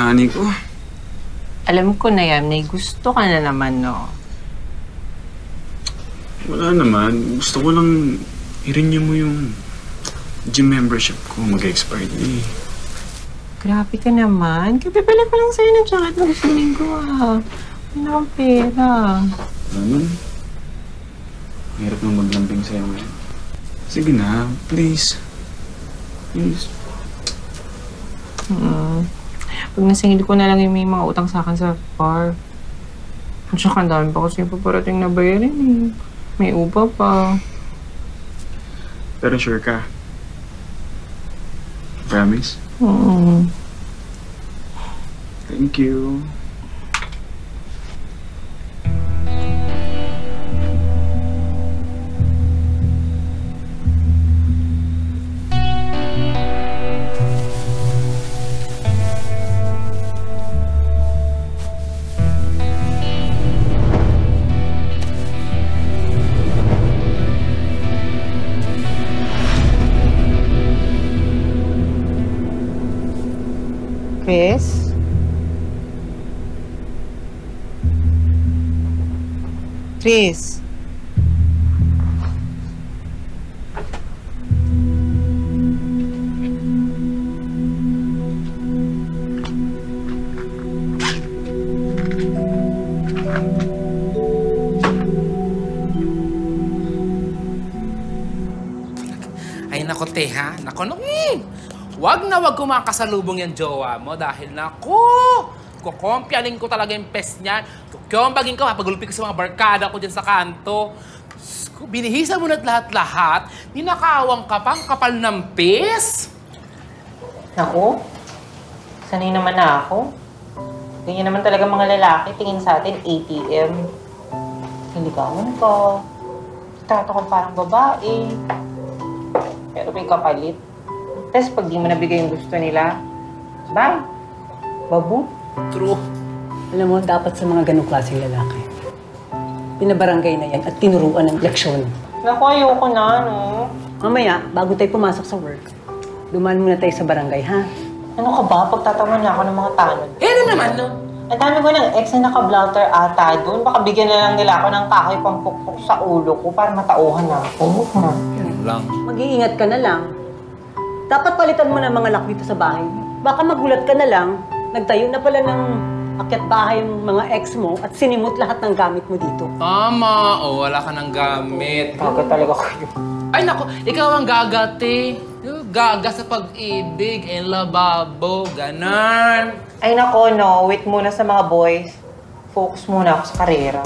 honey ko. Alam ko na yan, may gusto ka na naman, no? Wala naman. Gusto ko lang i-renew mo yung gym membership ko. Mag-expired na eh. Grabe ka naman. Kapibalik ko lang sa'yo ng jacket ng gusto linggo, ah. Wala akong pera. Naman. Hirap nang maglambing sa'yo ngayon. Sige na, please. Please. Pag nasingil ko na lang yung may mga utang sa akin sa bar. At saka ang dami pa kasi yung paparating na bayarin eh. May upa pa. Pero sure ka? Promise? Thank you. Chris? Chris? Ay, nako, te, ha? Nako, wag na wag kumakasalubong yung jowa mo dahil nako, kukompyanin ko talaga yung pes niya. Kukompagin ko, papagulpin ko sa mga barkada ko dyan sa kanto. Binihisa mo na't lahat-lahat, ninakawang ka pang kapal ng pes. Naku, sanay naman na ako. Ganyan naman talaga mga lalaki, tingin sa atin ATM. Hiligawan ka. Trato kang parang babae. Pero may kapalit. Tapos pag di mo nabigay yung gusto nila, bye! Babu! True. Alam mo, dapat sa mga ganong klaseng lalaki. Pinabarangay na yan at tinuruan ng leksyon. Naku, ayoko na, no? Mamaya, bago tayo pumasok sa work, dumaan muna tayo sa barangay, ha? Ano ka ba? Pagtatawan na ako ng mga tanod. Ano naman, no? Ang dami ko ng ex na naka-blouter ata doon. Baka bigyan na lang nila ako ng kahoy pampukpok sa ulo ko para matauhan na ako. Lang. Mag-iingat ka na lang. Dapat palitan mo na mga lock dito sa bahay. Baka magulat ka na lang, nagtayo na pala ng akyat bahay yung mga ex mo at sinimot lahat ng gamit mo dito. Tama. O, wala ka ng gamit. Gaga talaga kayo. Ay, nako, ikaw ang gagate. Gaga sa pag-ibig, en lababo, ganon. Ay nako, no. Wait muna sa mga boys. Focus muna ako sa karera.